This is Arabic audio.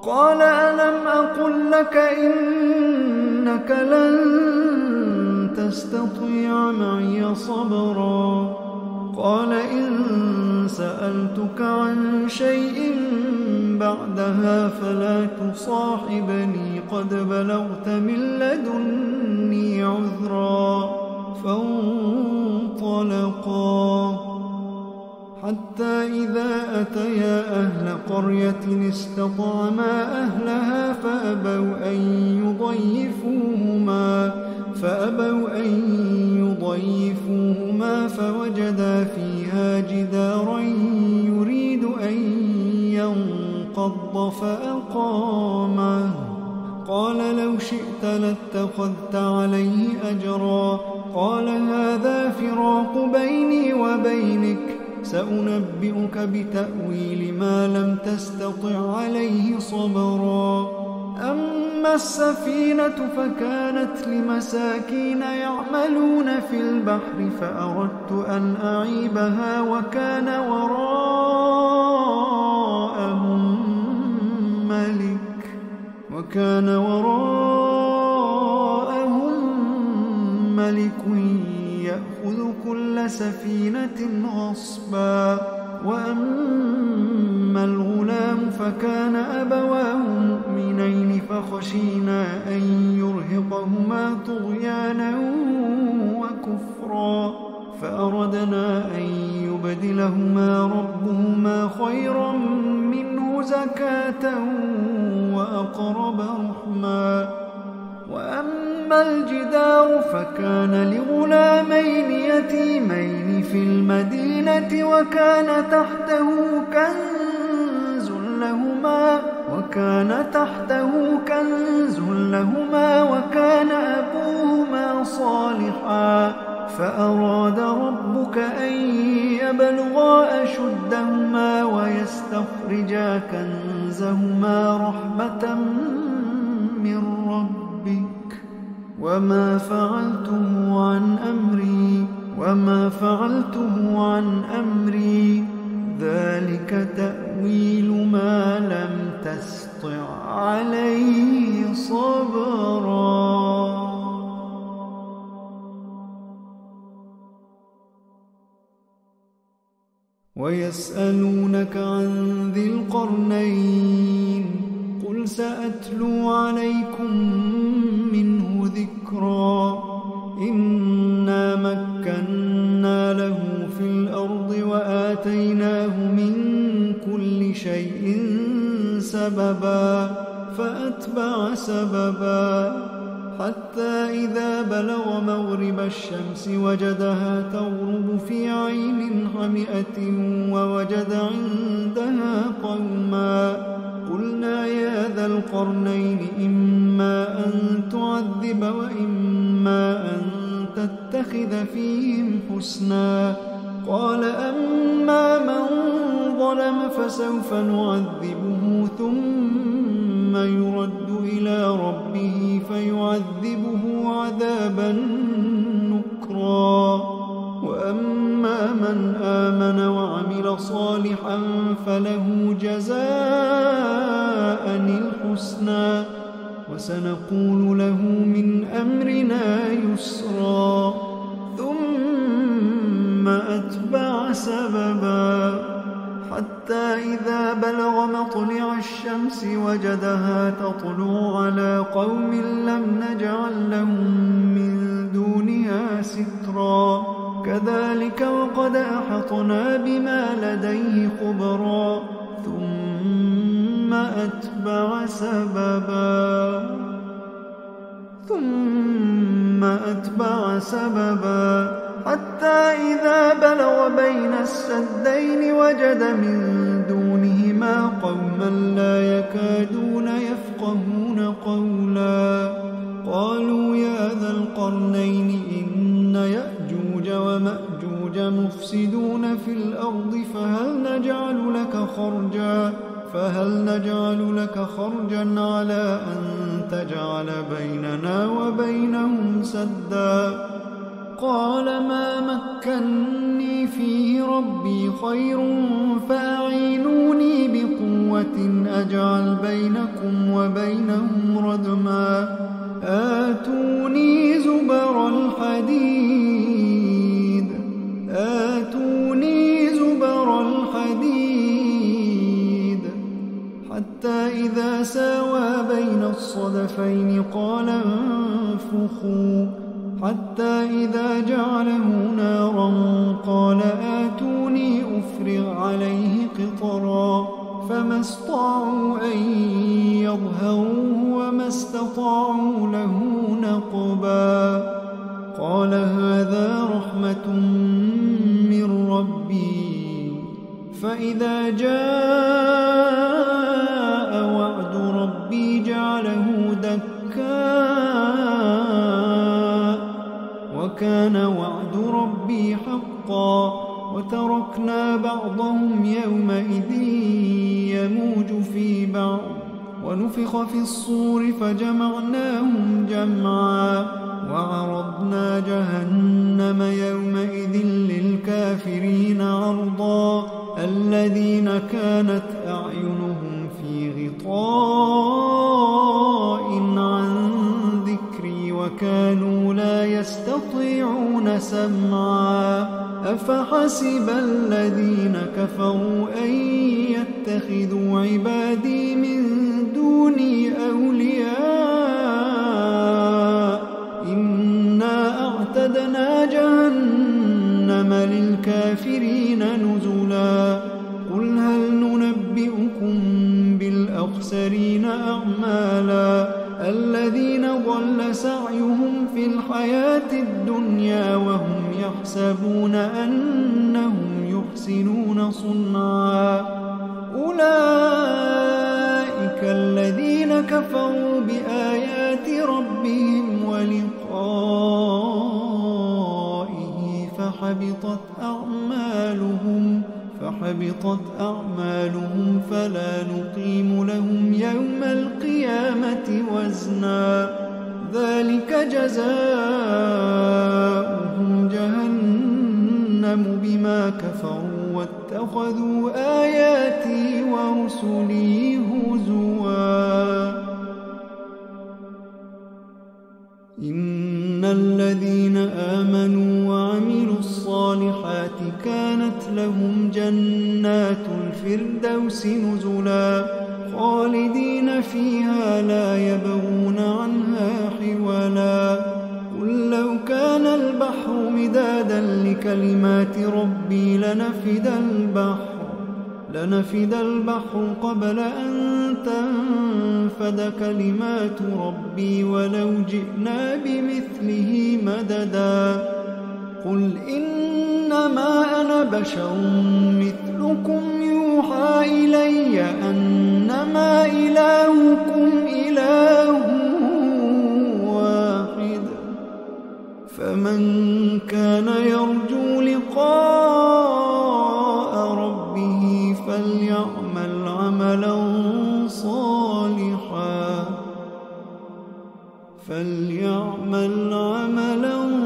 قال ألم أقل لك إنك لن تستطيع معي صبرا قال إن سألتك عن شيء بعدها فلا تصاحبني قد بلغت من لدني عذرا فانطلقا حتى إذا أتيا أهل قرية استطعما أهلها فأبوا أن يضيفوهما فوجدا فيها جدارا يريد أن ينقض فأقامه قال لو شئت لاتخذت عليه أجرا قال هذا فراق بيني وبينك سأنبئك بتأويل ما لم تستطع عليه صبرا أما السفينة فكانت لمساكين يعملون في البحر فأردت أن أعيبها وكان وراءهم ملك يأخذ كل سفينة غصبا وأما الغلام فكان أبواه مؤمنين فخشينا أن يرهقهما طغيانا وكفرا فأردنا أن يبدلهما ربهما خيرا منه زكاة وأقرب رحما وأما الجدار فكان لغلامين يتيمين في المدينة وكان تحته كنز لهما وكان أبوهما صالحا فأراد ربك أن يبلغا أشدهما ويستخرجا كنزهما رحمة من ربك وما فعلته عن أمري ذلك تأويل ما لم تسطع عليه صبرا. ويسألونك عن ذي القرنين قل سأتلو عليكم منه ذكرا إنا مكنا له في الأرض وآتيناه من كل شيء سببا فأتبع سببا حتى إذا بلغ مغرب الشمس وجدها تغرب في عين حمئة ووجد عندها قوما قلنا يا ذا القرنين إما أن تعذب وإما أن تتخذ فيهم حسنا قال أما من ظلم فسوف نعذبه ثم يرد إلى ربه فيعذبه عذابا نكرا وأما من آمن وعمل صالحا فله جزاء الحسنى وسنقول له من أمرنا يسرا ثم أتبع سببا حتى إذا بلغ مطلع الشمس وجدها تطلع على قوم لم نجعل لهم من دونها سترا كذلك وقد أحطنا بما لديه خبرا ثم أتبع سببا حتى إذا بلغ بين السدين وجد من دونهما قوما لا يكادون يفقهون قولا قالوا يا ذا القرنين إن يأجوج ومأجوج مفسدون في الأرض فهل نجعل لك خرجا على أن تجعل بيننا وبينهم سدا قال ما مكني فيه ربي خير فأعينوني بقوة أجعل بينكم وبينهم ردما آتوني زبر الحديد حتى إذا ساوى بين الصدفين قال انفخوا حتى إذا جعله نارا قال آتوني أفرغ عليه قطرا فما استطاعوا أن يظهروه وما استطاعوا له نقبا قال هذا رحمة من ربي فإذا جاء وعد ربي جعله دكا وكان وعد ربي حقا وتركنا بعضهم يومئذ يموج في بعض ونفخ في الصور فجمعناهم جمعا وعرضنا جهنم يومئذ للكافرين عرضا الذين كانت أعينهم في غطاء عن ذكري وكانوا لا يستطيعون سمعا أفحسب الذين كفروا أن يتخذوا عبادي من دوني أولياء إنا أعتدنا جهنم للكافرين نزلا قل هل ننبئكم بالأخسرين أعمالا الذين ضل سعيهم في الحياة الدنيا وهم يحسبون أنهم يحسنون صنعا أولئك الذين كفروا بآيات ربهم ولقائه فحبطت أعمالهم فلا نقيم لهم يوم القيامة وزنا ذلك جزاؤهم جهنم بما كفروا واتخذوا آياتي ورسلي هزوا إن الذين آمنوا وعملوا الصالحات كانت لهم جنات الفردوس نزلا خالدين فيها لا يبغون عنها حولا قل لو كان البحر مدادا لكلمات ربي لنفد البحر قبل أن تنفد كلمات ربي ولو جئنا بمثله مددا قل إنما أنا بشر مثلكم يوحى إلي أنما إلهكم إله واحد فمن كان يرجو لقاء ربه فليعمل عملا